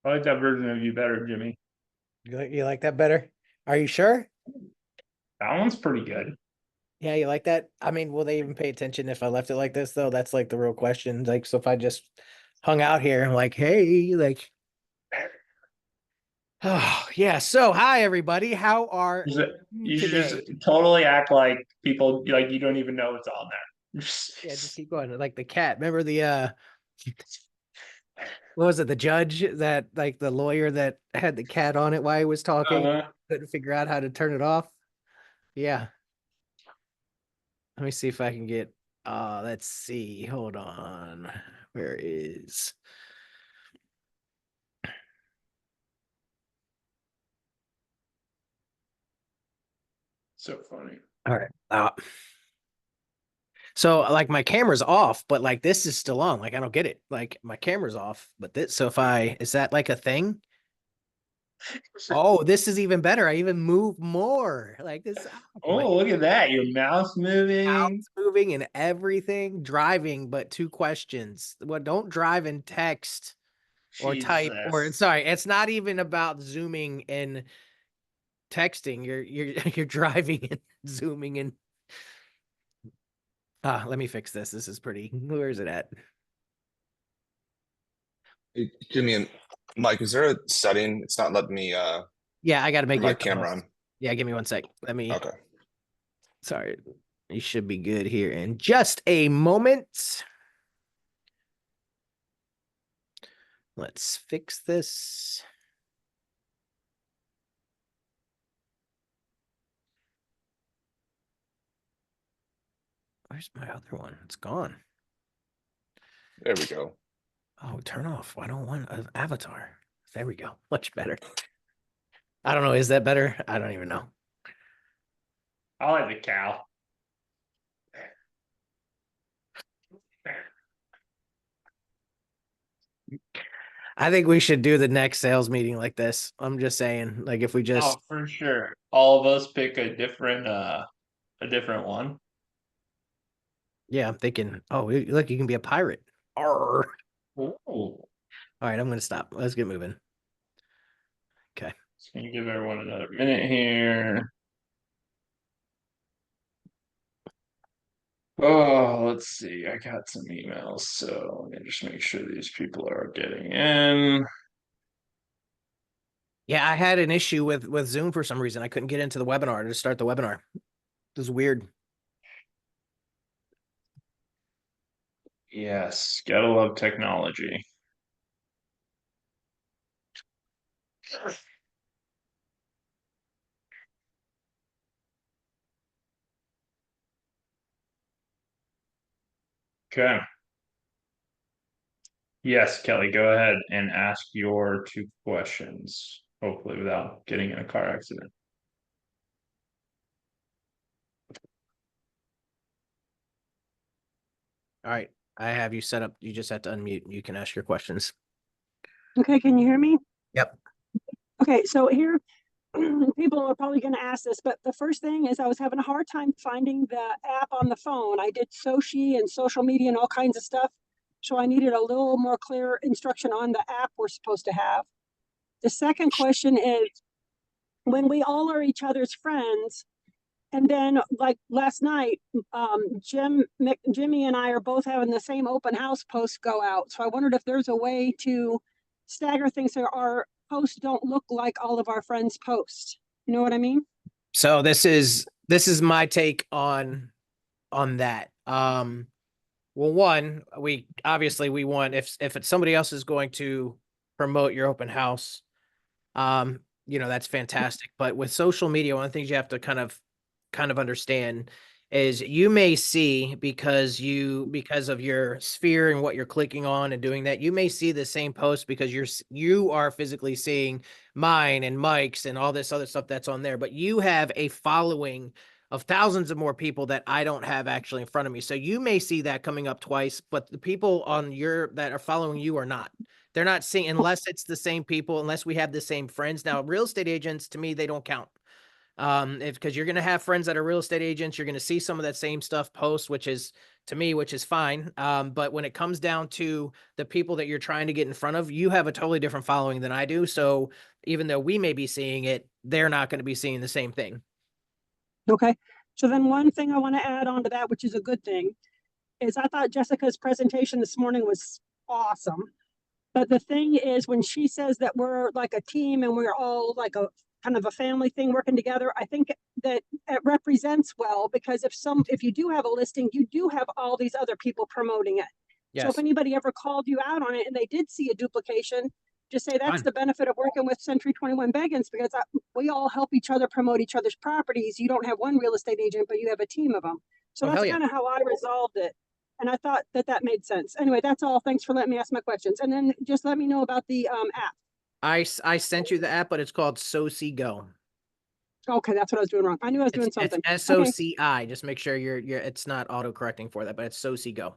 I like that version of you better, Jimmy. You like that better? Are you sure? That one's pretty good. Yeah, you like that? I mean, will they even pay attention if I left it like this though? That's like the real question. Like, so if I just hung out here, like, hey, like, oh yeah. So hi everybody. How are Just- you You should just today? totally act like people like you don't even know it's on there. Yeah, just keep going. Like the cat. Remember the what was it, the judge that like the lawyer that had the cat on it while he was talking? Uh-huh. Couldn't figure out how to turn it off. Yeah. Let me see if I can get let's see. Hold on. Where is So funny. all right. So like my camera's off, but like this is still on. Like I don't get it. Like my camera's off, but this so if I is that like a thing? Oh, this is even better. I even move more. Like this my Oh, look at that. Your mouse moving. house moving and everything. Driving, but two questions. Well, don't drive and text or type or Jesus. sorry, it's not even about zooming and texting. You're you're driving and zooming and let me fix this. This is pretty. Where is it at? Hey, Jimmy and Mike, is there a setting? It's not letting me Yeah, I gotta turn make you my a camera co-host. on. Yeah, give me one sec. Let me Okay. sorry. You should be good here in just a moment. Let's fix this. Where's my other one? It's gone. There we go. Oh, turn off. I don't want an avatar. There we go. Much better. I don't know. Is that better? I don't even know. I like the cow. I think we should do the next sales meeting like this. I'm just saying, like if we Oh, just for sure. All of us pick a different one. yeah, I'm thinking, oh, look, you can be a pirate. Arr. Ooh. All right, I'm gonna stop. Let's get moving. Okay. Just gonna give everyone another minute here. Oh, let's see. I got some emails, so let me just make sure these people are getting in. Yeah, I had an issue with Zoom for some reason. I couldn't get into the webinar to start the webinar. This is weird. Yes, gotta love technology. Okay. Yes, Kelly, go ahead and ask your two questions, hopefully without getting in a car accident. All right. I have you set up. You just have to unmute. You can ask your questions. Okay, can you hear me? Yep. Okay, so here, people are probably going to ask this, but the first thing is I was having a hard time finding the app on the phone. I did Soci and social media and all kinds of stuff. So I needed a little more clear instruction on the app we're supposed to have. The second question is when we all are each other's friends, and then like last night, Jimmy and I are both having the same open house post go out. So I wondered if there's a way to stagger things so our posts don't look like all of our friends' posts. You know what I mean? So this is my take on that. Well, one, we obviously we want if it's somebody else is going to promote your open house, that's fantastic. But with social media, one of the things you have to kind of understand is you may see because of your sphere and what you're clicking on and doing that, you may see the same post because you are physically seeing mine and Mike's and all this other stuff that's on there, but you have a following of thousands of more people that I don't have actually in front of me. So you may see that coming up twice, but the people on your that are following you are not. They're not seeing unless it's the same people, unless we have the same friends. Now, real estate agents to me, they don't count. If because you're gonna have friends that are real estate agents, you're gonna see some of that same stuff post, which is to me, which is fine. But when it comes down to the people that you're trying to get in front of, you have a totally different following than I do. So even though we may be seeing it, they're not going to be seeing the same thing. Okay. So then one thing I want to add on to that, which is a good thing, is I thought Jessica's presentation this morning was awesome. But the thing is, when she says that we're like a team and we're all like a kind of a family thing working together, I think that it represents well, because if you do have a listing, you do have all these other people promoting it. So if Yes. anybody ever called you out on it and they did see a duplication, just say that's Fine. the benefit of working with Century 21 Beggins, because we all help each other promote each other's properties. You don't have one real estate agent, but you have a team of them. So Oh, that's hell yeah. kind of how I resolved it. And I thought that made sense. Anyway, that's all. Thanks for letting me ask my questions. And then just let me know about the app. I sent you the app, but it's called Soci Go. Okay, that's what I was doing wrong. I knew I was doing It's something. SOCI. Just make sure you're it's not auto correcting for that, but it's Soci Go.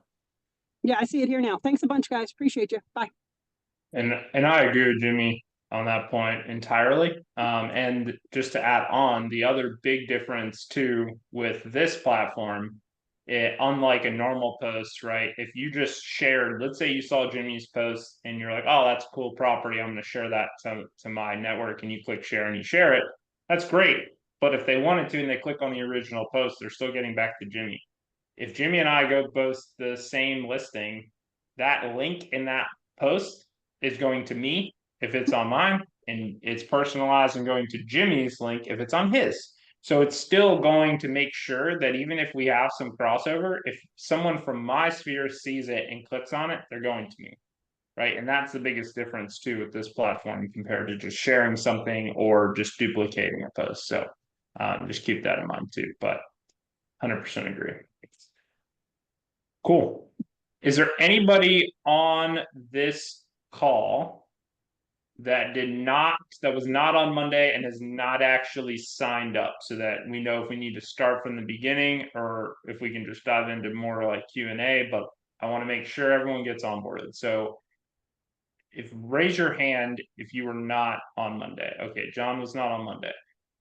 Yeah, I see it here now. Thanks a bunch, guys. Appreciate you. Bye. And I agree with Jimmy on that point entirely. And just to add on, the other big difference too with this platform, unlike a normal post, right? If you just shared, let's say you saw Jimmy's post and you're like, oh, that's a cool property, I'm going to share that to my network, and you click share and you share it, that's great. But if they wanted to and they click on the original post, they're still getting back to Jimmy. If Jimmy and I go post the same listing, that link in that post is going to me if it's on mine, and it's personalized and going to Jimmy's link if it's on his. So it's still going to make sure that even if we have some crossover, if someone from my sphere sees it and clicks on it, they're going to me. Right. And that's the biggest difference too with this platform compared to just sharing something or just duplicating a post. So just keep that in mind too. But 100% agree. Cool. Is there anybody on this call that was not on Monday and has not actually signed up, so that we know if we need to start from the beginning or if we can just dive into more like Q&A, but I want to make sure everyone gets onboarded. So raise your hand if you were not on Monday. Okay, John was not on Monday.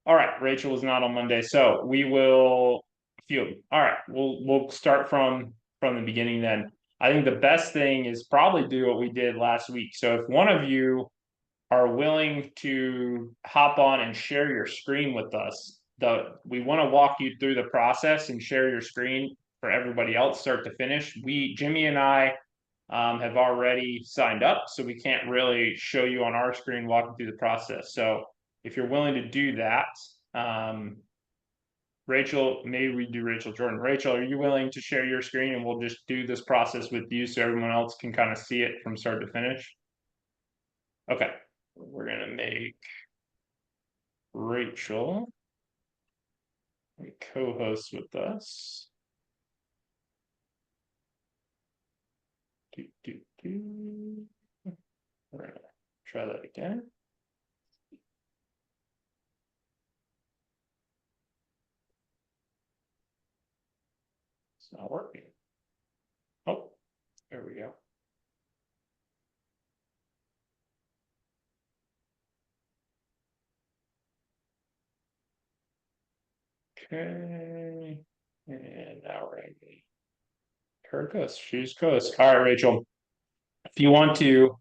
All right, Rachel was not on Monday. So we will all right, we'll start from the beginning then. I think the best thing is probably do what we did last week. So if one of you are willing to hop on and share your screen with us, we want to walk you through the process and share your screen for everybody else, start to finish. Jimmy and I have already signed up, so we can't really show you on our screen walking through the process. So if you're willing to do that, Rachel, maybe we do Rachel Jordan. Rachel, are you willing to share your screen and we'll just do this process with you so everyone else can kind of see it from start to finish? Okay, we're gonna make Rachel a co-host with us. We're gonna try that again. It's not working. Oh, there we go. Okay, and now we're gonna be her ghost. She's ghost. All right, Rachel. If you want to,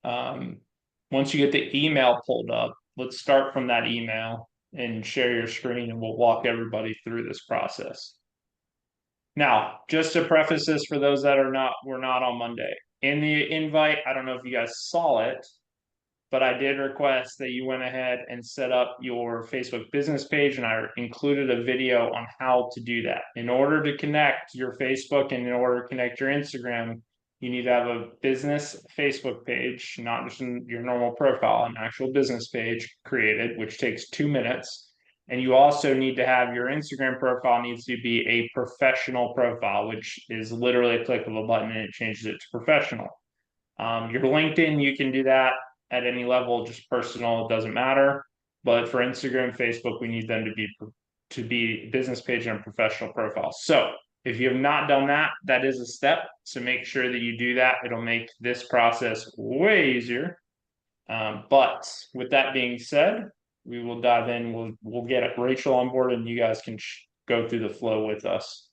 once you get the email pulled up, let's start from that email and share your screen, and we'll walk everybody through this process. Now, just to preface this for those that were not on Monday, in the invite, I don't know if you guys saw it, but I did request that you went ahead and set up your Facebook business page, and I included a video on how to do that. In order to connect your Facebook and in order to connect your Instagram, you need to have a business Facebook page, not just your normal profile, an actual business page created, which takes 2 minutes. And you also need to have your Instagram profile needs to be a professional profile, which is literally a click of a button and it changes it to professional. Your LinkedIn, you can do that at any level, just personal, it doesn't matter. But for Instagram, Facebook, we need them to be business page and professional profile. So if you have not done that, that is a step. So make sure that you do that. It'll make this process way easier. But with that being said, we will dive in. We'll get Rachel on board, and you guys can go through the flow with us.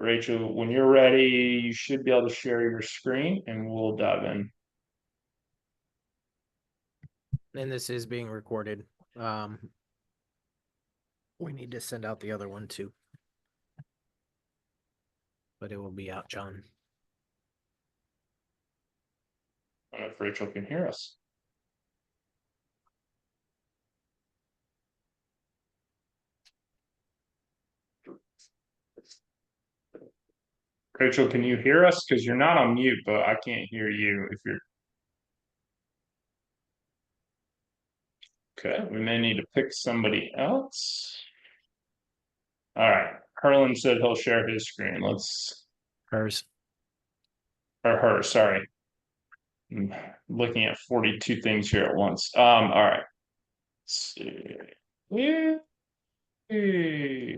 Rachel, when you're ready, you should be able to share your screen and we'll dive in. And this is being recorded. We need to send out the other one too. But it will be out, John. I don't know if Rachel can hear us. Rachel, can you hear us? Because you're not on mute, but I can't hear you if you're. Okay, we may need to pick somebody else. All right, Harlan said he'll share his screen. Let's. Hers. Or her, sorry. I'm looking at 42 things here at once. All right. Let's see.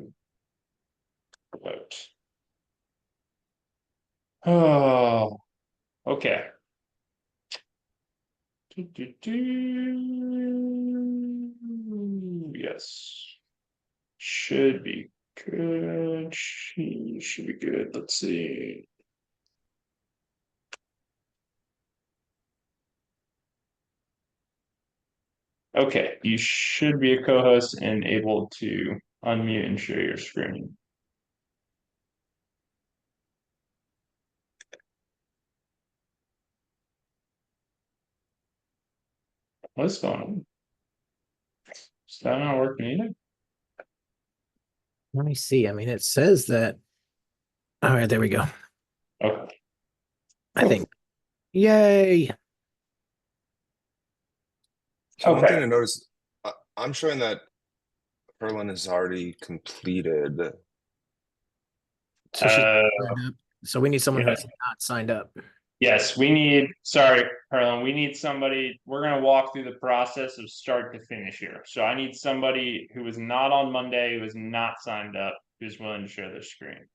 Vote. Oh, okay. Yes. Should be good. Should be good. Let's see. Okay, you should be a co-host and able to unmute and share your screen. What's going on? Is that not working either? Let me see. I mean, it says that. All right, there we go. Okay. I think. Yay. So one Okay. thing to notice, I'm showing that Herlin has already completed. So she's signed up. So we need someone who yeah. has not signed up. Yes, we need, sorry, Harlan, we need somebody, we're gonna walk through the process of start to finish here. So I need somebody who was not on Monday, who is not signed up, who's willing to share their screen.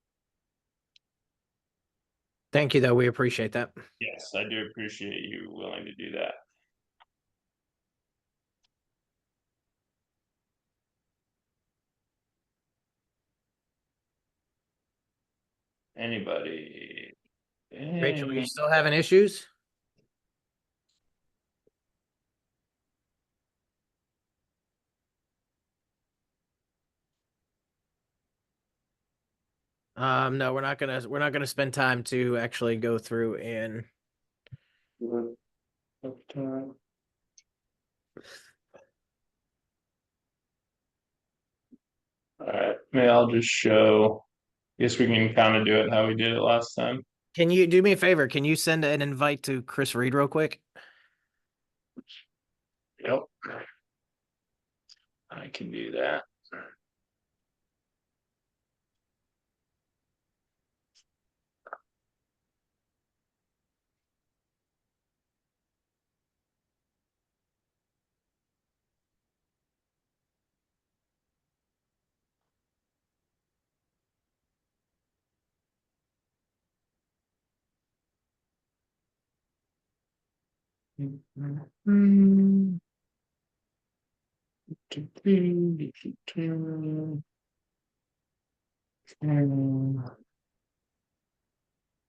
Thank you, though. We appreciate that. Yes, I do appreciate you willing to do that. Anybody? Rachel, are you still having issues? No, we're not gonna spend time to actually go through and All right, maybe I'll just show. Guess we can kind of do it how we did it last time. can you do me a favor? Can you send an invite to Chris Reed real quick? Yep. I can do that.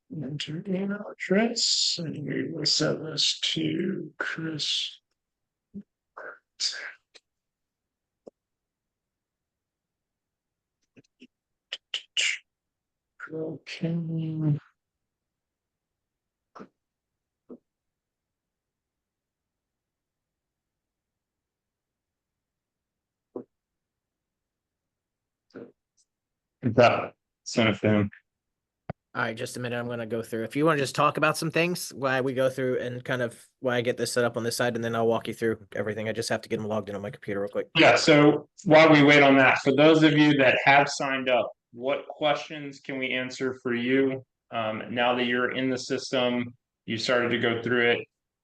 Enter email address and we will send this to Chris. Okay. That send it to him. All right, just a minute. I'm gonna go through. If you want to just talk about some things, why we go through and kind of why I get this set up on this side, and then I'll walk you through everything. I just have to get them logged in on my computer real quick. Yeah, so while we wait on that, for those of you that have signed up, what questions can we answer for you? Now that you're in the system, you started to go through it.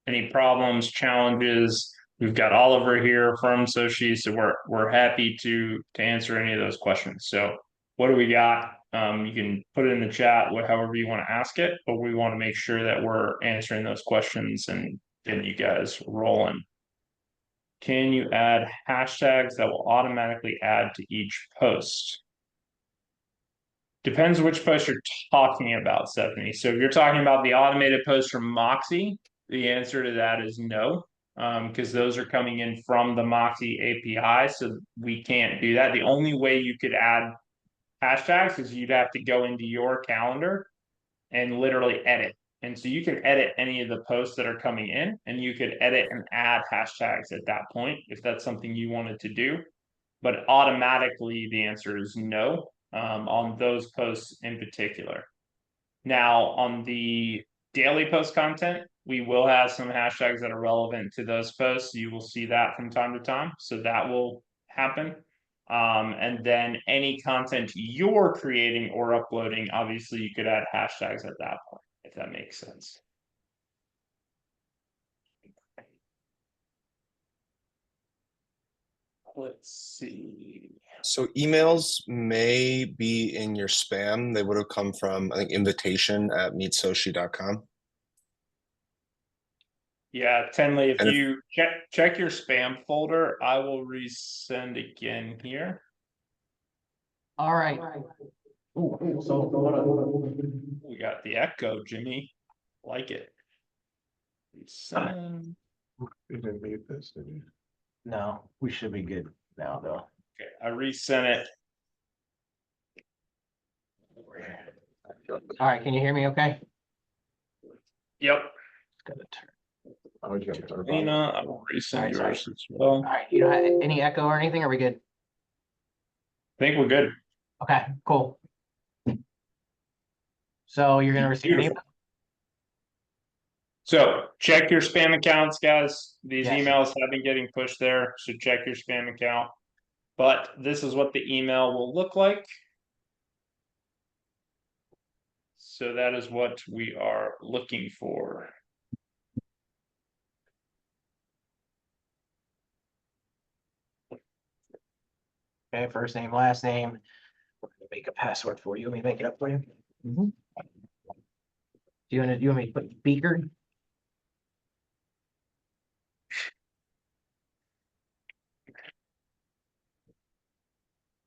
Any problems, challenges? We've got Oliver here from Soci, so we're happy to answer any of those questions. So what do we got? You can put it in the chat, however you want to ask it, but we want to make sure that we're answering those questions and getting you guys rolling. Can you add hashtags that will automatically add to each post? Depends which post you're talking about, Stephanie. So if you're talking about the automated post from Moxie, the answer to that is no. Because those are coming in from the Moxie API, so we can't do that. The only way you could add hashtags is you'd have to go into your calendar and literally edit. And so you can edit any of the posts that are coming in, and you could edit and add hashtags at that point if that's something you wanted to do. But automatically, the answer is no on those posts in particular. Now, on the daily post content, we will have some hashtags that are relevant to those posts. You will see that from time to time. So that will happen. And then any content you're creating or uploading, obviously you could add hashtags at that point, if that makes sense. Let's see. So emails may be in your spam. They would have come from, I think, invitation@meetsoci.com. Yeah, Tenley, if And if- you check your spam folder, I will resend again here. All right. Ooh, so We got the echo, Jimmy. Like it. Resend. You didn't need this, did you? no, we should be good now, though. Okay, I resent it. All right, can you hear me? Okay. Yep. Gotta turn. Oh, you got to turn it on. Lena, I will resend Alright, sorry. yours as well. All right, you don't have any echo or anything? Are we good? I think we're good. Okay, cool. So you're gonna receive an email? Beautiful. So check your spam accounts, guys. These Yes. emails have been getting pushed there, so check your spam account. But this is what the email will look like. So that is what we are looking for. Okay, first name, last name. We're gonna make a password for you. Let me make it up for you. Do you want me to put Beaker?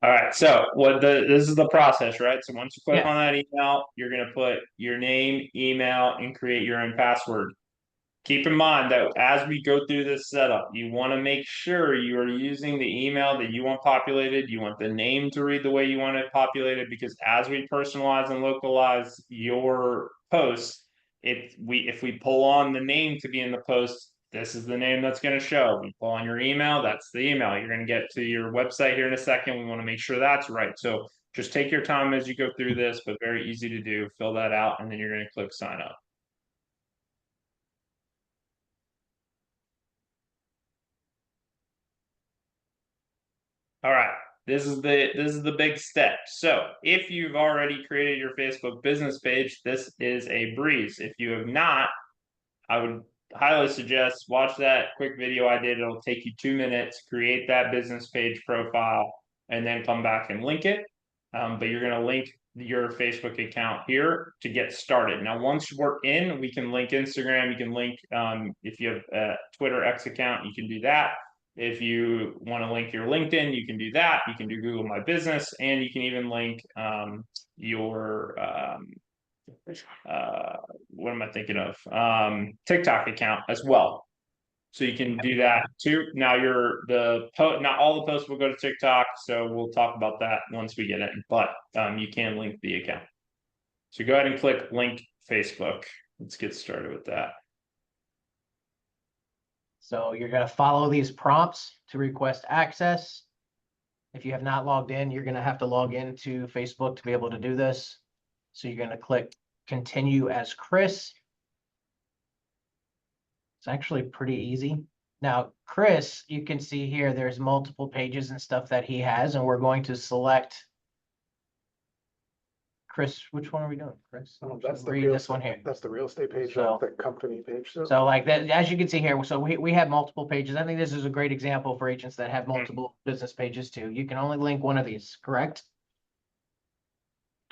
All right, so this is the process, right? So once you click Yeah. on that email, you're gonna put your name, email, and create your own password. Keep in mind that as we go through this setup, you want to make sure you are using the email that you want populated. You want the name to read the way you want it populated, because as we personalize and localize your post, if we pull on the name to be in the post, this is the name that's going to show. We pull on your email, that's the email. You're going to get to your website here in a second. We want to make sure that's right. So just take your time as you go through this, but very easy to do. Fill that out, and then you're going to click sign up. All right, this is the big step. So if you've already created your Facebook business page, this is a breeze. If you have not, I would highly suggest watch that quick video I did. It'll take you 2 minutes, create that business page profile, and then come back and link it. But you're going to link your Facebook account here to get started. Now, once we're in, we can link Instagram. You can link, if you have a Twitter X account, you can do that. If you want to link your LinkedIn, you can do that. You can do Google My Business, and you can even link your what am I thinking of? TikTok account as well. So you can do that too. Now not all the posts will go to TikTok, so we'll talk about that once we get in, but you can link the account. So go ahead and click link Facebook. Let's get started with that. So you're gonna follow these prompts to request access. If you have not logged in, you're gonna have to log into Facebook to be able to do this. So you're gonna click continue as Chris. It's actually pretty easy. Now, Chris, you can see here, there's multiple pages and stuff that he has, and we're going to select Chris. Which one are we doing, Chris? That's the Read real, this one here. that's the real estate page, So- not the company page. So like that, as you can see here, so we have multiple pages. I think this is a great example for agents that have multiple business pages too. You can only link one of these, correct?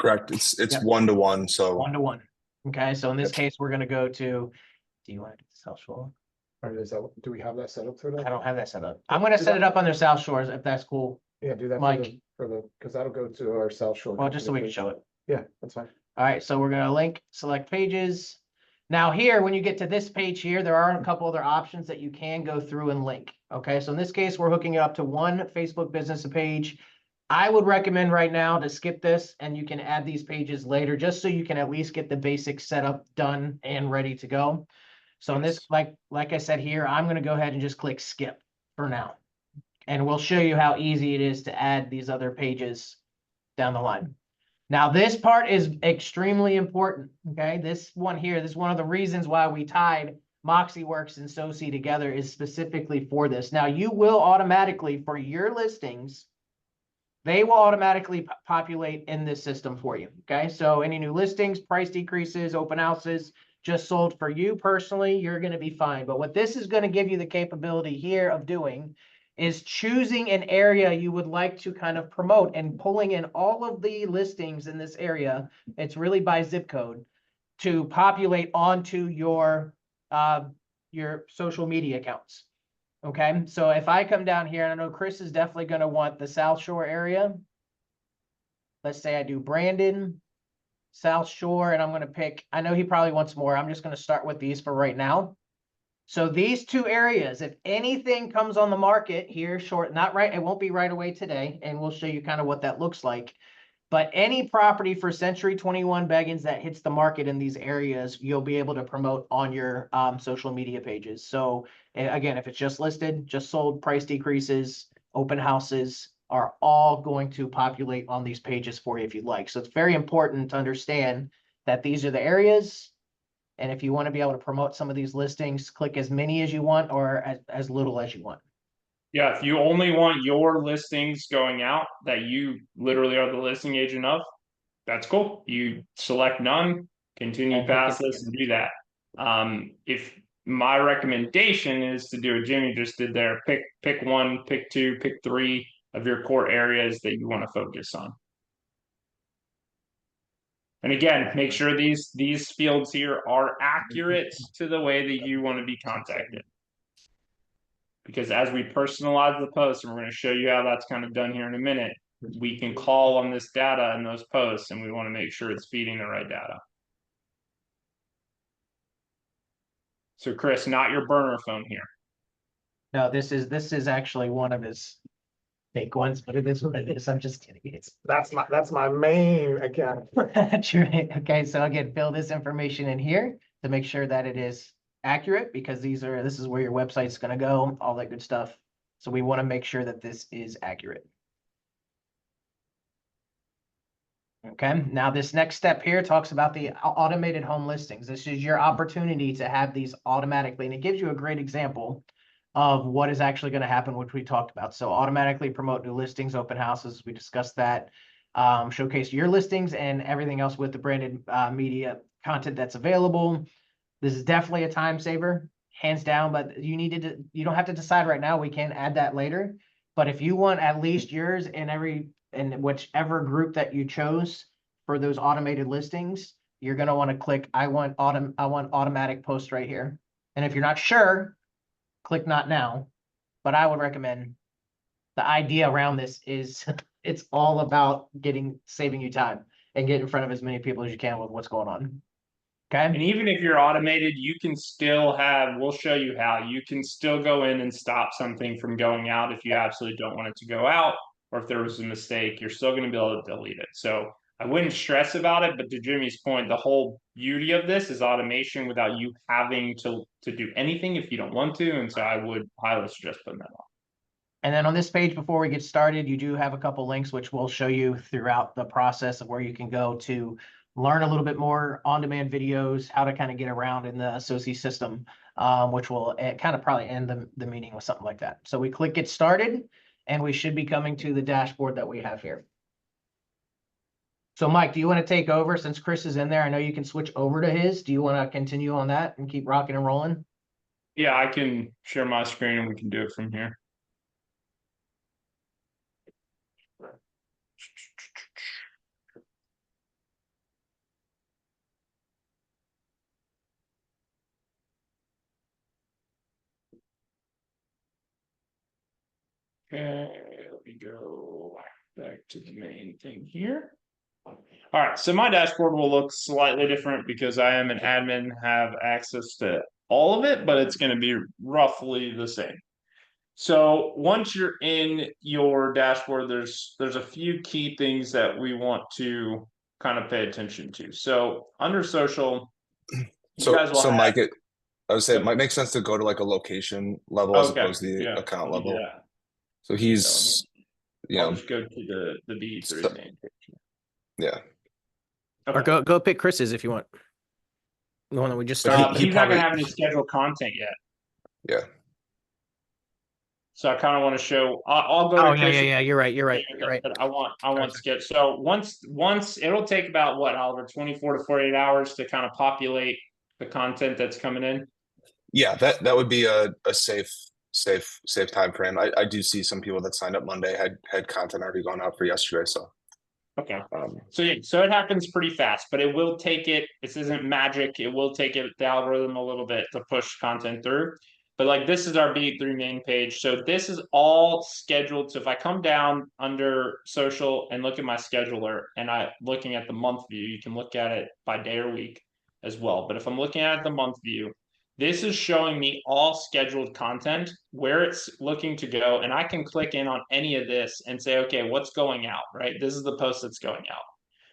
Correct. It's Yep. 1-to-1. So 1-to-1. Okay, so in this Yep. case, we're gonna go to, do you want to do South Shore? Or is that, do we have that set up for that? I don't have that set up. I'm gonna set it up on their South Shores if that's cool. Yeah, do that Mike. for the, because that'll go to our South Shore. Well, just so we can company show it. Yeah, that's fine. All right, so we're gonna link, select pages. Now here, when you get to this page here, there are a couple other options that you can go through and link. Okay, so in this case, we're hooking it up to one Facebook business page. I would recommend right now to skip this, and you can add these pages later, just so you can at least get the basic setup done and ready to go. So in this, like I said here, I'm gonna go ahead and just click skip for now. And we'll show you how easy it is to add these other pages down the line. Now, this part is extremely important, okay? This one here, this is one of the reasons why we tied MoxieWorks and Soci together is specifically for this. Now, you will automatically, for your listings, they will automatically populate in this system for you, okay? So any new listings, price decreases, open houses, just sold for you personally, you're gonna be fine. But what this is gonna give you the capability here of doing is choosing an area you would like to kind of promote and pulling in all of the listings in this area. It's really by zip code to populate onto your social media accounts. Okay, so if I come down here, and I know Chris is definitely going to want the South Shore area. Let's say I do Brandon, South Shore, and I'm going to pick, I know he probably wants more. I'm just going to start with these for right now. So these two areas, if anything comes on the market here short, not right, it won't be right away today, and we'll show you kind of what that looks like. But any property for Century 21 Beggins that hits the market in these areas, you'll be able to promote on your social media pages. So again, if it's just listed, just sold, price decreases, open houses are all going to populate on these pages for you if you'd like. So it's very important to understand that these are the areas. And if you want to be able to promote some of these listings, click as many as you want or as little as you want. Yeah, if you only want your listings going out that you literally are the listing agent of, that's cool. You select none, continue And past hit this and do that. If my recommendation is to do what Jimmy just did there, pick one, pick two, pick three of your core areas that you want to focus on. And again, make sure these fields here are accurate to the way that you want to be contacted. Because as we personalize the post, and we're going to show you how that's kind of done here in a minute, we can call on this data in those posts, and we want to make sure it's feeding the right data. So Chris, not your burner phone here. No, this is actually one of his fake ones, but it is what it is. I'm just kidding. It's That's my main account. true. Okay, so again, fill this information in here to make sure that it is accurate because this is where your website's going to go, all that good stuff. So we want to make sure that this is accurate. Okay, now this next step here talks about the automated home listings. This is your opportunity to have these automatically, and it gives you a great example of what is actually going to happen, which we talked about. So automatically promote new listings, open houses, we discussed that. Showcase your listings and everything else with the branded media content that's available. This is definitely a time saver, hands down, but you don't have to decide right now. We can add that later. But if you want at least yours in whichever group that you chose for those automated listings, you're going to want to click I want automatic post right here. And if you're not sure, click not now. But I would recommend the idea around this is it's all about saving you time and get in front of as many people as you can with what's going on. And Okay. even if you're automated, you can still we'll show you how you can still go in and stop something from going out if you absolutely don't want it to go out, or if there was a mistake, you're still going to be able to delete it. So I wouldn't stress about it, but to Jimmy's point, the whole beauty of this is automation without you having to do anything if you don't want to. And so I would highly suggest putting that on. And then on this page, before we get started, you do have a couple links, which we'll show you throughout the process of where you can go to learn a little bit more on-demand videos, how to kind of get around in the Soci system, which will kind of probably end the meeting with something like that. So we click get started, and we should be coming to the dashboard that we have here. So Mike, do you want to take over since Chris is in there? I know you can switch over to his. Do you want to continue on that and keep rocking and rolling? Yeah, I can share my screen and we can do it from here. Okay, let me go back to the main thing here. All right, so my dashboard will look slightly different because I am an admin, have access to all of it, but it's going to be roughly the same. So once you're in your dashboard, there's a few key things that we want to kind of pay attention to. So under social, you guys will So have. Mike, I would say it Yep. might make sense to go to like a location level as Okay, opposed to the yeah, account let me do level. that. So Yeah, he's, you I'll know, just go to the B3 so- main page. yeah. Or Okay. go pick Chris's if you want. The one that we just But started. But he he's not probably- gonna have any scheduled content yet. Yeah. So I kind of want to show. I'll go. Oh to yeah, Chris. yeah, yeah. You're right. You're right. You're right. But I want Gotcha. sketch. So once it'll take about what, Oliver, 24 to 48 hours to kind of populate the content that's coming in. Yeah, that would be a safe time frame. I do see some people that signed up Monday had content already gone out for yesterday. So Okay. So yeah, so it happens pretty fast, but it will take it. This isn't magic. It will take it the algorithm a little bit to push content through. But like this is our B3 main page. So this is all scheduled. So if I come down under social and look at my scheduler and I looking at the month view, you can look at it by day or week as well. But if I'm looking at the month view, this is showing me all scheduled content, where it's looking to go, and I can click in on any of this and say, okay, what's going out, right? This is the post that's going out.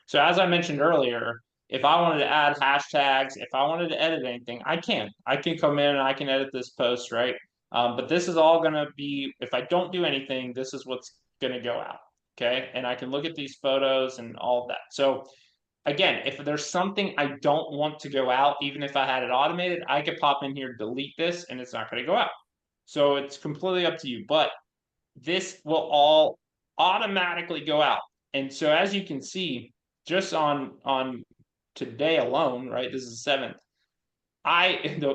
So as I mentioned earlier, if I wanted to add hashtags, if I wanted to edit anything, I can come in and I can edit this post, right? But this is all going to be, if I don't do anything, this is what's going to go out, okay? And I can look at these photos and all of that. So again, if there's something I don't want to go out, even if I had it automated, I could pop in here, delete this, and it's not going to go out. So it's completely up to you, but this will all automatically go out. And so as you can see, just on today alone, right? This is the 7th.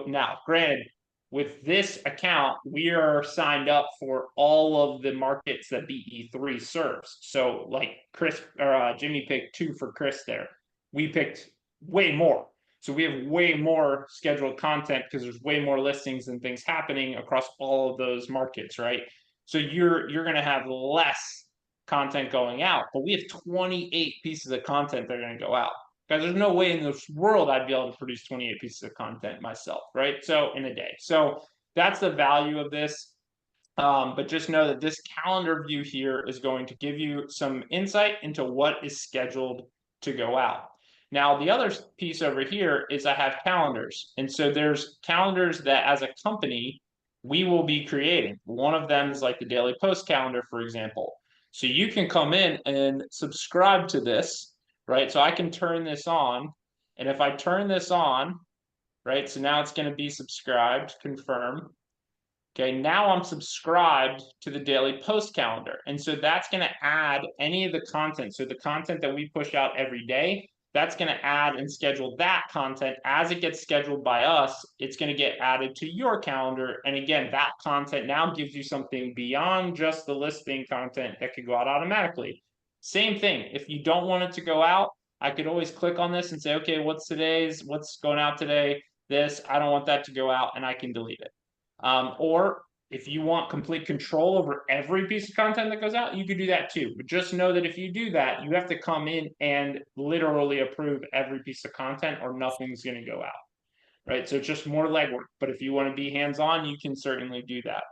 Now, granted, with this account, we are signed up for all of the markets that BE3 serves. So like Chris or Jimmy picked 2 for Chris there. We picked way more. So we have way more scheduled content because there's way more listings and things happening across all of those markets, right? So you're going to have less content going out, but we have 28 pieces of content that are going to go out. Guys, there's no way in this world I'd be able to produce 28 pieces of content myself, right? So in a day. So that's the value of this. But just know that this calendar view here is going to give you some insight into what is scheduled to go out. Now, the other piece over here is I have calendars. And so there's calendars that as a company, we will be creating. One of them is like the daily post calendar, for example. So you can come in and subscribe to this, right? So I can turn this on. And if I turn this on, right? So now it's going to be subscribed, confirm. Okay, now I'm subscribed to the daily post calendar. And so that's going to add any of the content. So the content that we push out every day, that's going to add and schedule that content. As it gets scheduled by us, it's going to get added to your calendar. And again, that content now gives you something beyond just the listing content that could go out automatically. Same thing. If you don't want it to go out, I could always click on this and say, okay, what's going out today? This, I don't want that to go out, and I can delete it. Or if you want complete control over every piece of content that goes out, you could do that too. But just know that if you do that, you have to come in and literally approve every piece of content or nothing's going to go out. Right. So it's just more legwork. But if you want to be hands-on, you can certainly do that.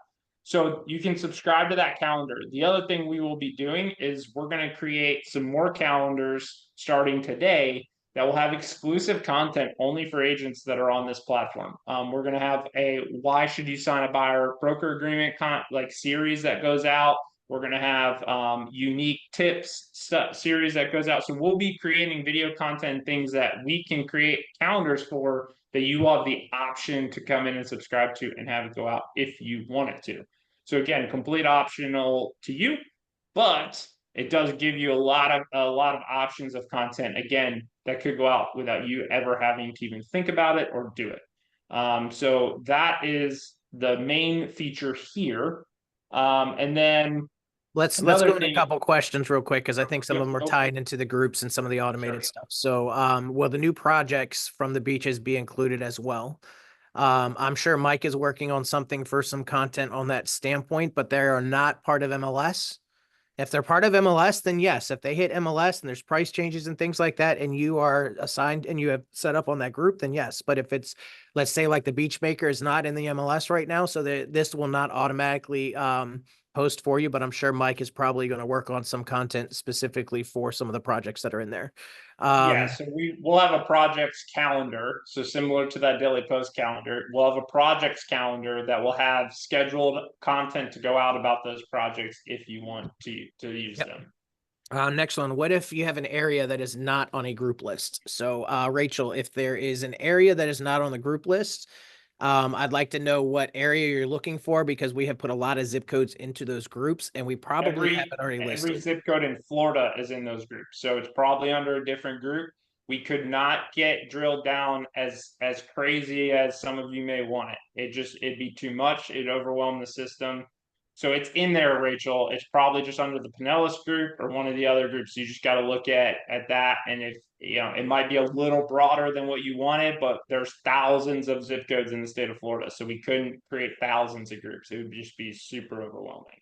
So you can subscribe to that calendar. The other thing we will be doing is we're going to create some more calendars starting today that will have exclusive content only for agents that are on this platform. We're going to have a why should you sign a buyer broker agreement like series that goes out. We're going to have unique tips series that goes out. So we'll be creating video content, things that we can create calendars for that you will have the option to come in and subscribe to and have it go out if you want it to. So again, complete optional to you, but it does give you a lot of options of content, again, that could go out without you ever having to even think about it or do it. So that is the main feature here. And then Let's another go into a thing- couple questions real quick because I think some Yep, of them are nope. tied into the groups and some of the automated Sure. stuff. So, will the new projects from the beaches be included as well? I'm sure Mike is working on something for some content on that standpoint, but they are not part of MLS. If they're part of MLS, then yes. If they hit MLS and there's price changes and things like that, and you are assigned and you have set up on that group, then yes. But if it's, let's say, like the Beachmaker is not in the MLS right now, so this will not automatically post for you. But I'm sure Mike is probably going to work on some content specifically for some of the projects that are in there. Yeah, so we'll have a projects calendar. So similar to that daily post calendar, we'll have a projects calendar that will have scheduled content to go out about those projects if you want to use Yep. them. Next one, what if you have an area that is not on a group list? So, Rachel, if there is an area that is not on the group list, I'd like to know what area you're looking for because we have put a lot of zip codes into those groups and we probably have it already Every listed. zip code in Florida is in those groups, so it's probably under a different group. We could not get drilled down as crazy as some of you may want it. It'd be too much. It'd overwhelm the system. So it's in there, Rachel. It's probably just under the Pinellas group or one of the other groups. You just got to look at that, and if it might be a little broader than what you wanted, but there's thousands of zip codes in the state of Florida, so we couldn't create thousands of groups. It would just be super overwhelming.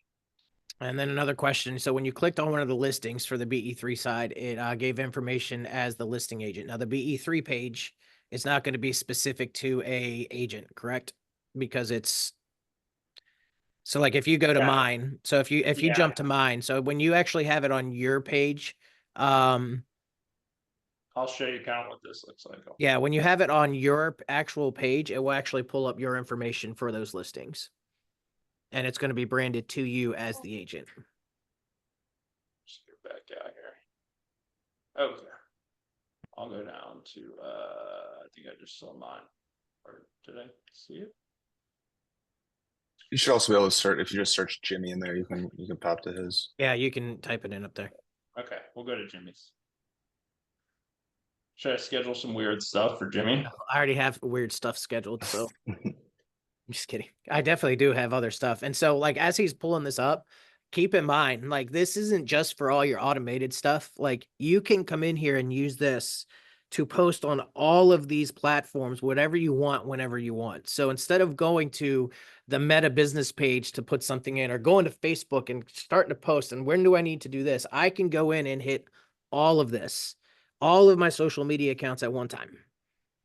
And then another question. So when you clicked on one of the listings for the BE3 side, it gave information as the listing agent. Now the BE3 page is not going to be specific to a agent, correct? Because it's so like if you go to mine, so if you jump to mine, so when you actually have it on your page, I'll show you kind of what this looks like. yeah, when you have it on your actual page, it will actually pull up your information for those listings. And it's going to be branded to you as the agent. Just get back out here. Okay. I'll go down to I think I just saw mine. Or did I see it? You should also be able to search, if you just search Jimmy in there, you can pop to his. Yeah, you can type it in up there. Okay, we'll go to Jimmy's. Should I schedule some weird stuff for Jimmy? I already have weird stuff scheduled, so I'm just kidding. I definitely do have other stuff. And so like as he's pulling this up, keep in mind, like this isn't just for all your automated stuff. Like you can come in here and use this to post on all of these platforms, whatever you want, whenever you want. So instead of going to the Meta business page to put something in or going to Facebook and starting to post, and when do I need to do this? I can go in and hit all of this, all of my social media accounts at one time.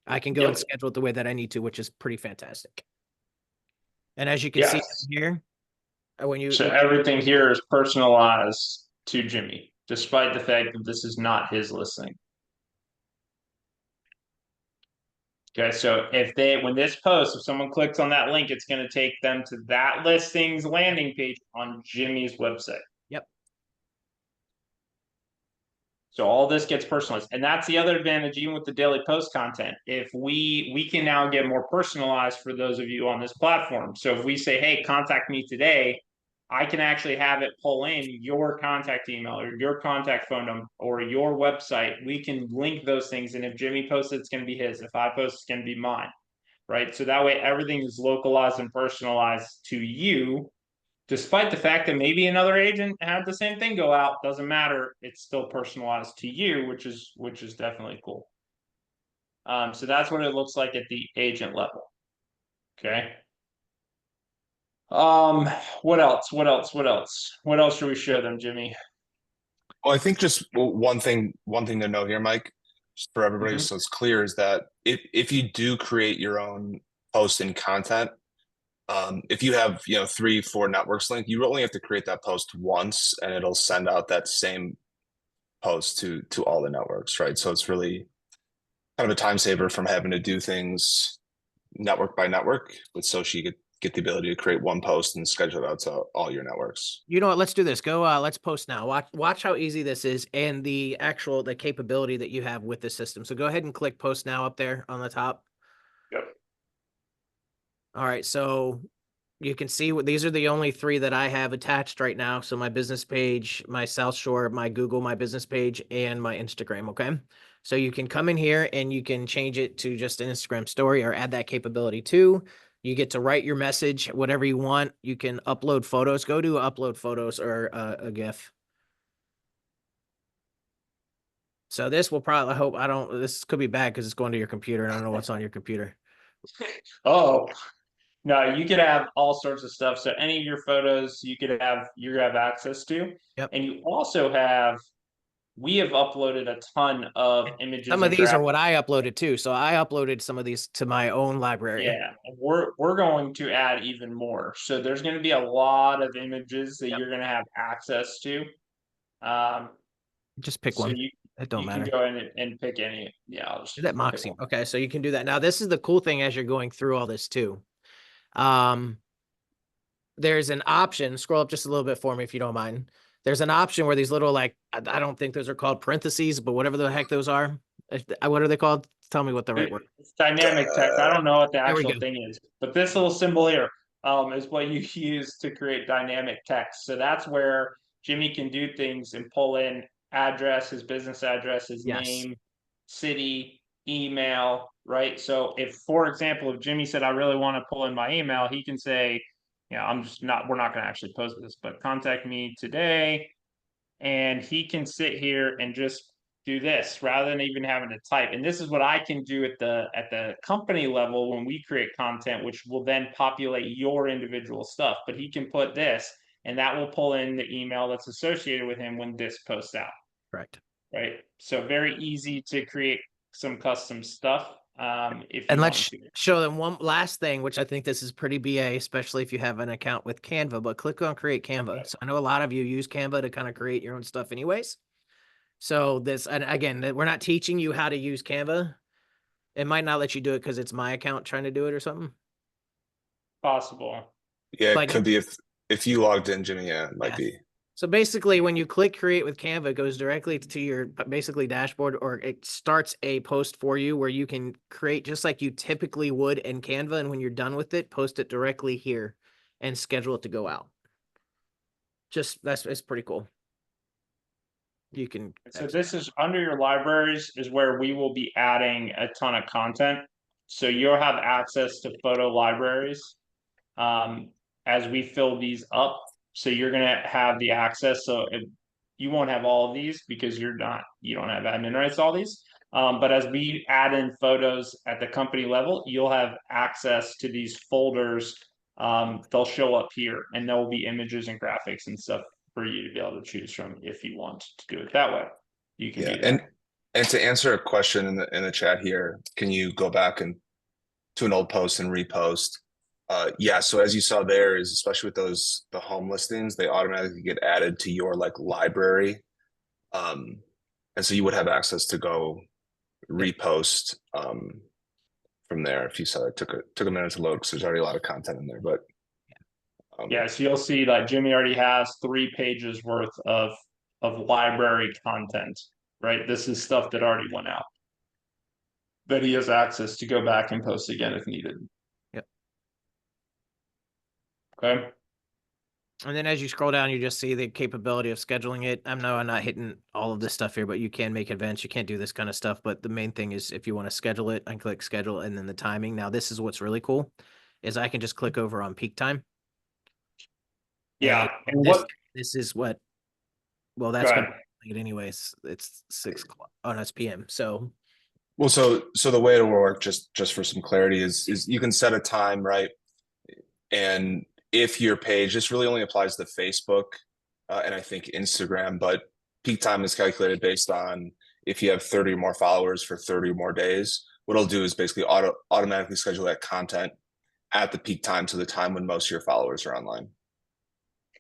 I can go and schedule it the way that I need to, which is pretty fantastic. And as you can see here, so everything here is personalized to Jimmy, despite the fact that this is not his listing. Okay, so when this posts, if someone clicks on that link, it's going to take them to that listing's landing page on Jimmy's website. Yep. So all this gets personalized, and that's the other advantage, even with the daily post content. If we can now get more personalized for those of you on this platform. So if we say, hey, contact me today, I can actually have it pull in your contact email or your contact phone number or your website. We can link those things. And if Jimmy posts, it's going to be his. If I post, it's going to be mine. Right. So that way everything is localized and personalized to you, despite the fact that maybe another agent had the same thing go out. Doesn't matter. It's still personalized to you, which is definitely cool. So that's what it looks like at the agent level. Okay. What else? What else should we show them, Jimmy? Well, I think just one thing to know here, Mike, just for everybody, so it's clear, is that if you do create your own post and content, if you have 3-4 networks linked, you only have to create that post once, and it'll send out that same post to all the networks, right? So it's really kind of a time saver from having to do things network by network with Soci. You get the ability to create one post and schedule it out to all your networks. You know what? Let's do this. Go. Let's post now. Watch how easy this is and the capability that you have with the system. So go ahead and click post now up there on the top. Yep. All right. So you can see what these are the only 3 that I have attached right now. So my business page, my South Shore, my Google, my business page, and my Instagram. Okay. So you can come in here and you can change it to just an Instagram story or add that capability too. You get to write your message, whatever you want. You can upload photos. Go to upload photos or a GIF. So this will probably, this could be bad because it's going to your computer and I don't know what's on your computer. Oh, No, you could have all sorts of stuff. So any of your photos you have access to. Yep. And you also have, we have uploaded a ton of images. Some of and these are graphics. what I uploaded too. So I uploaded some of these to my own library. Yeah, and we're going to add even more. So there's going to be a lot of images that you're going to have access to. Just pick So one. you It don't you matter. can go in and pick any. Yeah, I'll just Is that pick Moxie? one. Okay, so you can do that. Now, this is the cool thing as you're going through all this too. There's an option. Scroll up just a little bit for me if you don't mind. There's an option where these little, like, I don't think those are called parentheses, but whatever the heck those are. What are they called? Tell me what the right word. It's dynamic text. I don't know what the There we actual go. thing is, but this little symbol here is what you use to create dynamic text. So that's where Jimmy can do things and pull in address, his business address, his Yes. name, city, email, right? So if, for example, if Jimmy said, I really want to pull in my email, he can say, we're not going to actually post this, but contact me today. And he can sit here and just do this rather than even having to type. And this is what I can do at the company level when we create content, which will then populate your individual stuff. But he can put this, and that will pull in the email that's associated with him when this posts out. Correct. Right. So very easy to create some custom stuff. If you And want let's to. show them one last thing, which I think this is pretty BA, especially if you have an account with Canva, but click on create Canva. So I know a lot of you use Canva to kind of create your own stuff anyways. So this, and again, we're not teaching you how to use Canva. It might not let you do it because it's my account trying to do it or something. Possible. Yeah, But it could be if you logged in, Jimmy. Yeah, it might Yes. be. So basically, when you click create with Canva, it goes directly to your basically dashboard, or it starts a post for you where you can create just like you typically would in Canva. And when you're done with it, post it directly here and schedule it to go out. It's pretty cool. You can. So this is under your libraries is where we will be adding a ton of content. So you'll have access to photo libraries as we fill these up. So you're gonna have the access. So you won't have all of these because you don't have admin rights to all these. But as we add in photos at the company level, you'll have access to these folders. They'll show up here, and there will be images and graphics and stuff for you to be able to choose from if you want to do it that way. You can do that. And to answer a question in the chat here, can you go back and to an old post and repost? Yeah, so as you saw there is, especially with the home listings, they automatically get added to your like library. And so you would have access to go repost from there if you saw it. Took a minute to load because there's already a lot of content in there, but yeah, so you'll see that Jimmy already has 3 pages worth of library content, right? This is stuff that already went out that he has access to go back and post again if needed. Yep. Okay. And then as you scroll down, you just see the capability of scheduling it. I'm not hitting all of this stuff here, but you can make events. You can't do this kind of stuff. But the main thing is if you want to schedule it, I click schedule and then the timing. Now, this is what's really cool is I can just click over on peak time. Yeah. And this is what, well, that's going to be it anyways. It's 6 o'clock. Oh, no, it's PM. So. Well, so the way it'll work, just for some clarity, is you can set a time, right? And if your page, this really only applies to Facebook and I think Instagram, but peak time is calculated based on if you have 30 or more followers for 30 or more days. What it'll do is basically automatically schedule that content at the peak time, to the time when most of your followers are online.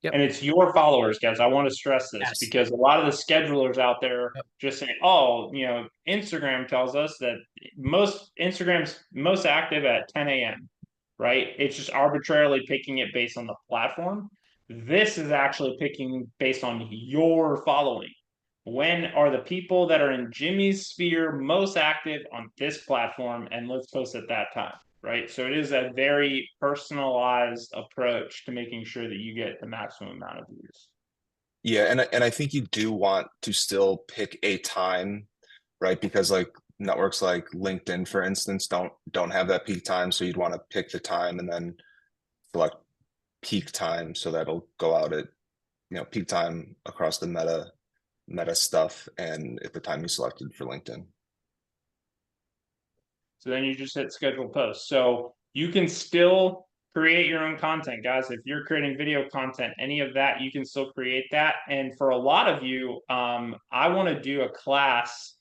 Yep. And it's your followers, guys. I want to stress this because a lot of the schedulers out there just say, oh, Instagram tells us that Instagram's most active at 10 a.m. right? It's just arbitrarily picking it based on the platform. This is actually picking based on your following. When are the people that are in Jimmy's sphere most active on this platform? And let's post at that time, right? So it is a very personalized approach to making sure that you get the maximum amount of views. Yeah, and I think you do want to still pick a time, right? Because like networks like LinkedIn, for instance, don't have that peak time. So you'd want to pick the time and then select peak time, so that'll go out at peak time across the meta stuff and at the time you selected for LinkedIn. So then you just hit schedule post. So you can still create your own content, guys. If you're creating video content, any of that, you can still create that. And for a lot of you, I want to do a class.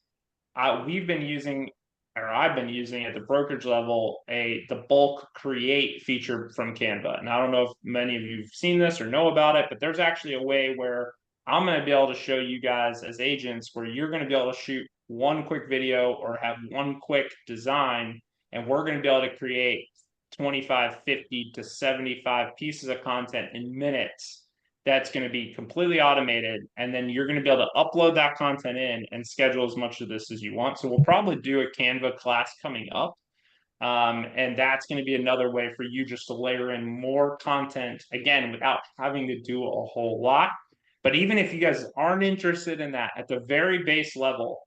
We've been using, or I've been using at the brokerage level, the bulk create feature from Canva. And I don't know if many of you've seen this or know about it, but there's actually a way where I'm going to be able to show you guys as agents where you're going to be able to shoot one quick video or have one quick design, and we're going to be able to create 25, 50 to 75 pieces of content in minutes. That's going to be completely automated. And then you're going to be able to upload that content in and schedule as much of this as you want. So we'll probably do a Canva class coming up. And that's going to be another way for you just to layer in more content, again, without having to do a whole lot. But even if you guys aren't interested in that, at the very base level,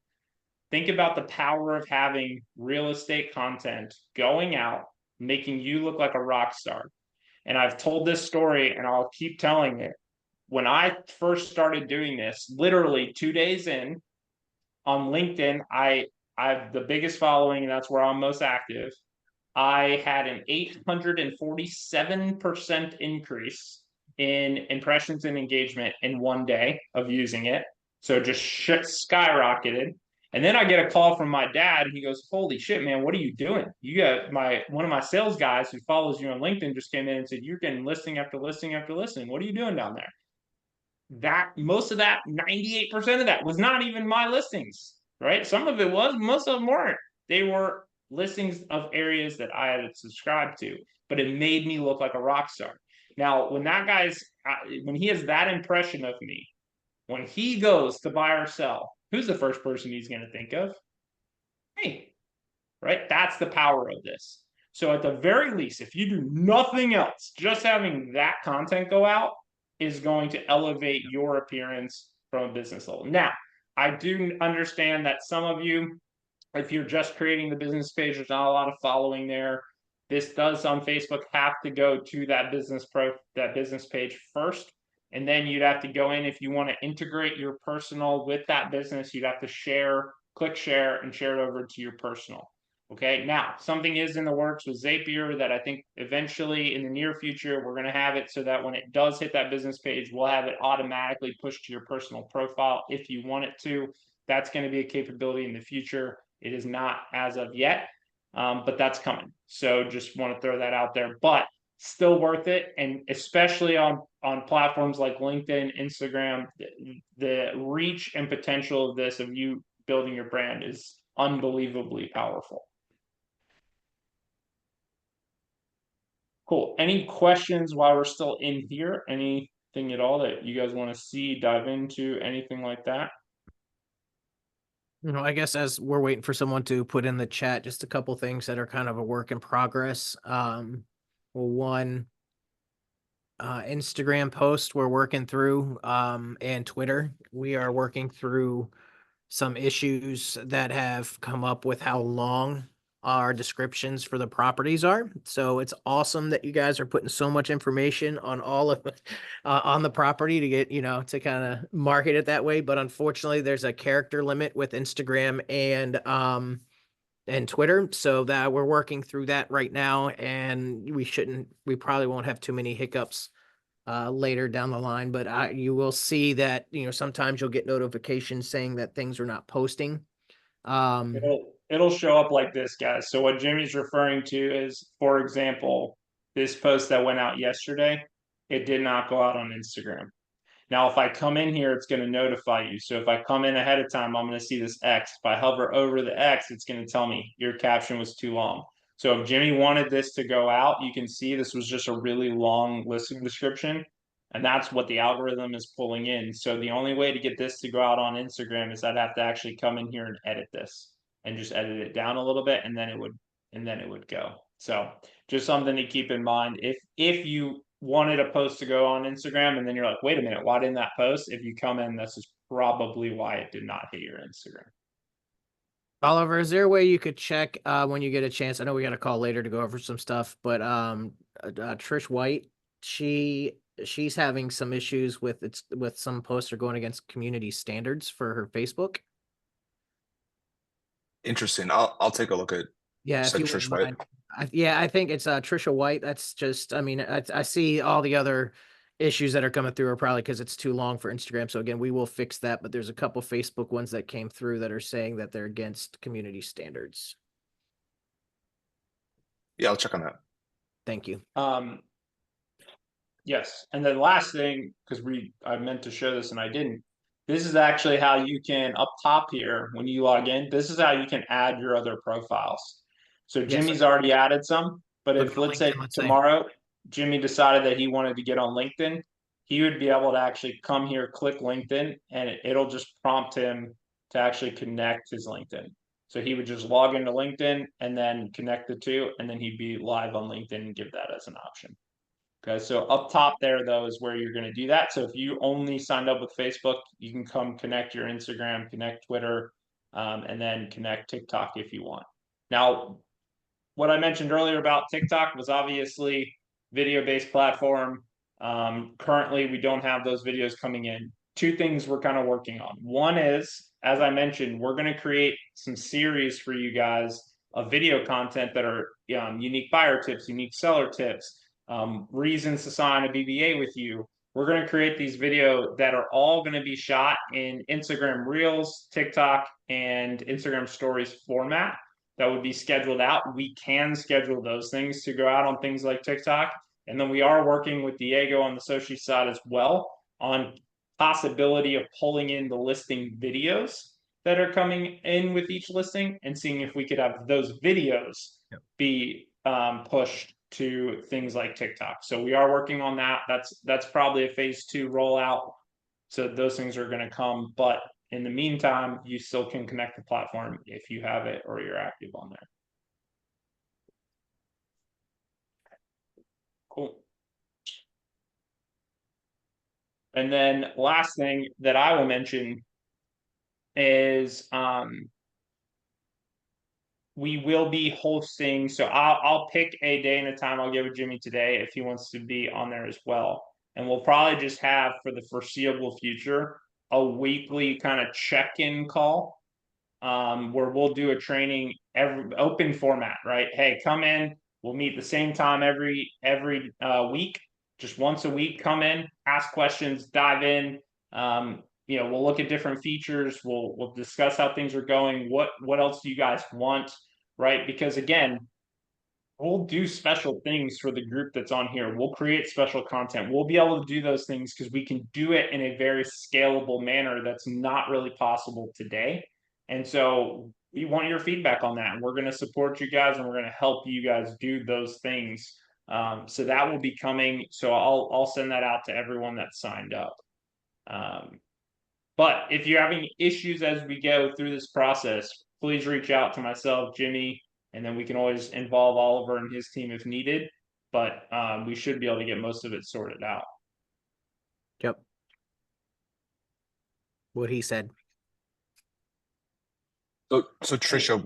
think about the power of having real estate content going out, making you look like a rock star. And I've told this story and I'll keep telling it. When I first started doing this, literally 2 days in on LinkedIn, I have the biggest following, and that's where I'm most active. I had an 847% increase in impressions and engagement in 1 day of using it. So just skyrocketed. And then I get a call from my dad. He goes, "Holy shit, man, what are you doing? You got one of my sales guys who follows you on LinkedIn just came in and said, you're getting listing after listing after listing. What are you doing down there?" That most of that, 98% of that was not even my listings, right? Some of it was, most of them weren't. They were listings of areas that I had subscribed to, but it made me look like a rock star. Now, when when he has that impression of me, when he goes to buy or sell, who's the first person he's going to think of? Me, right? That's the power of this. So at the very least, if you do nothing else, just having that content go out is going to elevate your appearance from a business level. Now, I do understand that some of you, if you're just creating the business page, there's not a lot of following there. This does on Facebook have to go to that business page first. And then you'd have to go in, if you want to integrate your personal with that business, you'd have to click share and share it over to your personal. Okay, now something is in the works with Zapier that I think eventually in the near future, we're going to have it so that when it does hit that business page, we'll have it automatically pushed to your personal profile if you want it to. That's going to be a capability in the future. It is not as of yet, but that's coming. So just want to throw that out there, but still worth it. And especially on platforms like LinkedIn, Instagram, the reach and potential of this, of you building your brand, is unbelievably powerful. Cool. Any questions while we're still in here? Anything at all that you guys want to see, dive into, anything like that? I guess as we're waiting for someone to put in the chat, just a couple things that are kind of a work in progress. Well, one, Instagram post we're working through, and Twitter. We are working through some issues that have come up with how long our descriptions for the properties are. So it's awesome that you guys are putting so much information on all of on the property to get, to kind of market it that way. But unfortunately, there's a character limit with Instagram and Twitter. So that we're working through that right now, and we probably won't have too many hiccups later down the line, but you will see that, sometimes you'll get notifications saying that things are not posting. It'll show up like this, guys. So what Jimmy's referring to is, for example, this post that went out yesterday, it did not go out on Instagram. Now, if I come in here, it's going to notify you. So if I come in ahead of time, I'm going to see this X. If I hover over the X, it's going to tell me your caption was too long. So if Jimmy wanted this to go out, you can see this was just a really long listing description. And that's what the algorithm is pulling in. So the only way to get this to go out on Instagram is I'd have to actually come in here and edit this and just edit it down a little bit, and then it would go. So just something to keep in mind. If you wanted a post to go on Instagram and then you're like, wait a minute, why didn't that post? If you come in, this is probably why it did not hit your Instagram. Oliver, is there a way you could check when you get a chance? I know we got a call later to go over some stuff, but Trish White, she's having some issues with some posts are going against community standards for her Facebook. Interesting. I'll take a look at. Yeah, if you Trish wouldn't mind. Yeah, I think it's Trisha White. That's just, I mean, I see all the other issues that are coming through are probably because it's too long for Instagram. So again, we will fix that. But there's a couple Facebook ones that came through that are saying that they're against community standards. Yeah, I'll check on that. Thank you. Yes, and then last thing, because I meant to show this and I didn't. This is actually how you can, up top here, when you log in, this is how you can add your other profiles. So Yes, Jimmy's already added some, but Look if, at let's say LinkedIn, let's say. tomorrow, Jimmy decided that he wanted to get on LinkedIn, he would be able to actually come here, click LinkedIn, and it'll just prompt him to actually connect his LinkedIn. So he would just log into LinkedIn and then connect the two, and then he'd be live on LinkedIn and give that as an option. Okay, so up top there, though, is where you're going to do that. So if you only signed up with Facebook, you can come connect your Instagram, connect Twitter, and then connect TikTok if you want. Now, what I mentioned earlier about TikTok was obviously video-based platform. Currently, we don't have those videos coming in. Two things we're kind of working on. One is, as I mentioned, we're going to create some series for you guys of video content that are unique buyer tips, unique seller tips, reasons to sign a BBA with you. We're going to create these videos that are all going to be shot in Instagram Reels, TikTok, and Instagram Stories format that would be scheduled out. We can schedule those things to go out on things like TikTok. And then we are working with Diego on the Soci side as well on possibility of pulling in the listing videos that are coming in with each listing and seeing if we could have those videos be pushed to things like TikTok. So we are working on that. That's probably a phase 2 rollout. So those things are going to come, but in the meantime, you still can connect the platform if you have it or you're active on there. Cool. And then last thing that I will mention is we will be hosting, so I'll pick a day and a time. I'll give it Jimmy today if he wants to be on there as well. And we'll probably just have, for the foreseeable future, a weekly kind of check-in call where we'll do a training, every open format, right? Hey, come in, we'll meet the same time every week, just once a week. Come in, ask questions, dive in. We'll look at different features. We'll discuss how things are going. What else do you guys want, right? Because again, we'll do special things for the group that's on here. We'll create special content. We'll be able to do those things because we can do it in a very scalable manner that's not really possible today. And so we want your feedback on that. And we're going to support you guys and we're going to help you guys do those things. So that will be coming. So I'll send that out to everyone that's signed up. But if you're having issues as we go through this process, please reach out to myself, Jimmy, and then we can always involve Oliver and his team if needed. But we should be able to get most of it sorted out. Yep. What he said. So Trisha,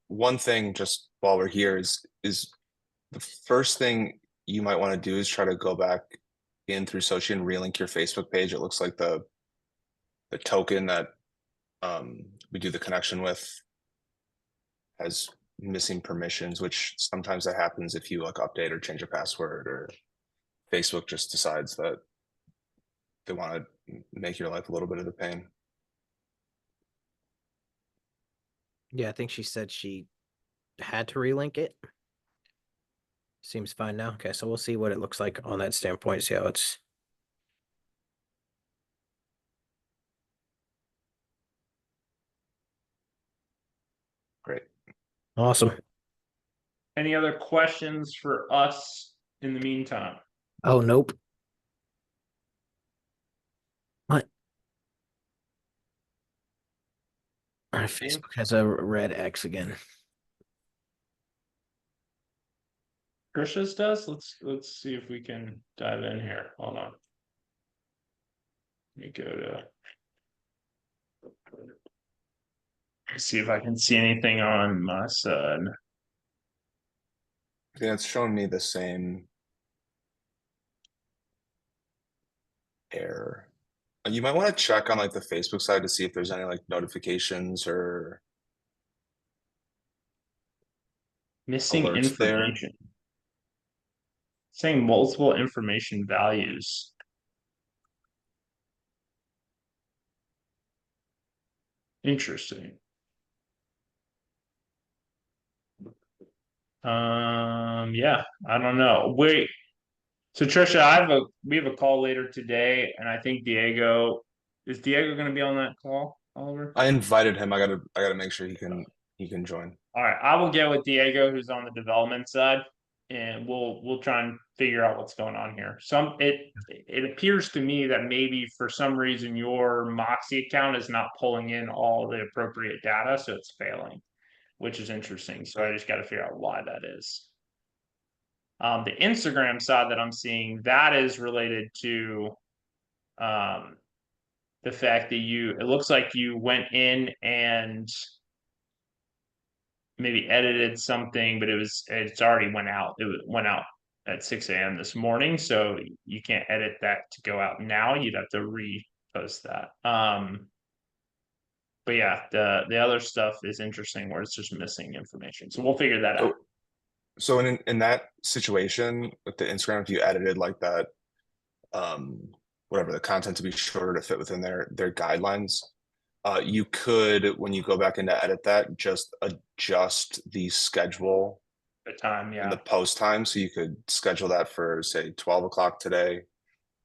one thing just while we're here is the first thing you might want to do is try to go back in through Soci and relink your Facebook page. It looks like the token that we do the connection with has missing permissions, which sometimes that happens if you like update or change a password, or Facebook just decides that they want to make your life a little bit of a pain. Yeah, I think she said she had to relink it. Seems fine now. Okay, so we'll see what it looks like on that standpoint. See how it's. Great. Awesome. Any other questions for us in the meantime? Oh, nope. What? Facebook has a red X again. Krisha's does? Let's see if we can dive in here. Hold on. Let me go to see if I can see anything on my side. Yeah, it's showing me the same error. You might want to check on like the Facebook side to see if there's any like notifications or Missing alerts there. information. Saying multiple information values. Interesting. Yeah, I don't know. Wait. So Trisha, we have a call later today, and I think Diego is Diego going to be on that call, Oliver? I invited him. I gotta make sure he can join. All right, I will get with Diego, who's on the development side, and we'll try and figure out what's going on here. It appears to me that maybe for some reason your Moxie account is not pulling in all the appropriate data, so it's failing, which is interesting. So I just got to figure out why that is. The Instagram side that I'm seeing, that is related to the fact that it looks like you went in and maybe edited something, but it's already went out. It went out at 6 a.m. this morning, so you can't edit that to go out now. You'd have to repost that. But yeah, the other stuff is interesting where it's just missing information. So we'll figure that out. So in that situation with the Instagram, if you edited like that, whatever the content to be shorter to fit within their guidelines, you could, when you go back in to edit that, just adjust the schedule, The time, and yeah. the post time. So you could schedule that for say 12 o'clock today,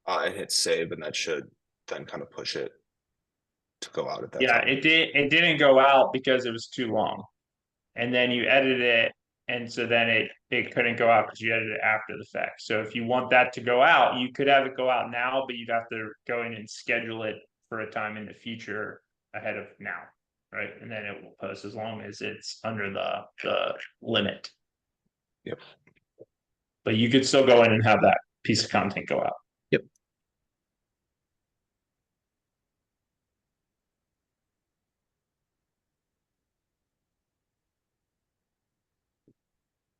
and hit save, and that should then kind of push it to go out at that Yeah, time. it didn't go out because it was too long. And then you edited it, and so then it couldn't go out because you edited it after the fact. So if you want that to go out, you could have it go out now, but you'd have to go in and schedule it for a time in the future ahead of now, right? And then it will post as long as it's under the limit. Yep. But you could still go in and have that piece of content go out. Yep.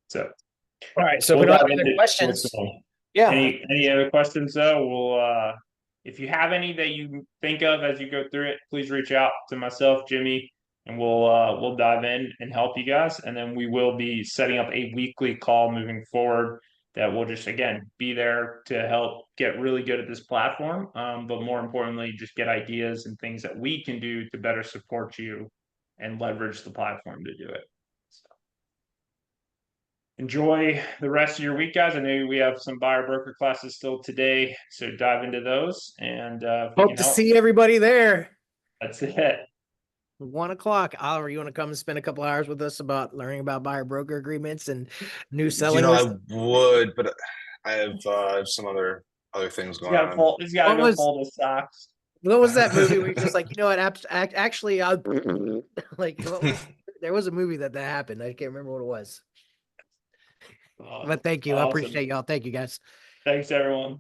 So All right. So if we we'll don't have dive any into other questions. what's going on. Yeah. Any other questions though? We'll if you have any that you think of as you go through it, please reach out to myself, Jimmy, and we'll dive in and help you guys. And then we will be setting up a weekly call moving forward that will just again be there to help get really good at this platform. But more importantly, just get ideas and things that we can do to better support you and leverage the platform to do it. Enjoy the rest of your week, guys. I know we have some buyer broker classes still today, so dive into those. And if we Hope can to help, see everybody there. that's it. 1 o'clock. Oliver, you want to come and spend a couple hours with us about learning about buyer broker agreements and new selling? I would, but I have some other things going on. He's got to go fold his socks. What was that movie where you're just like, you know what? Actually, I'll like. There was a movie that happened. I can't remember what it was. But thank you. Awesome. I appreciate y'all. Thank you, guys. Thanks, everyone.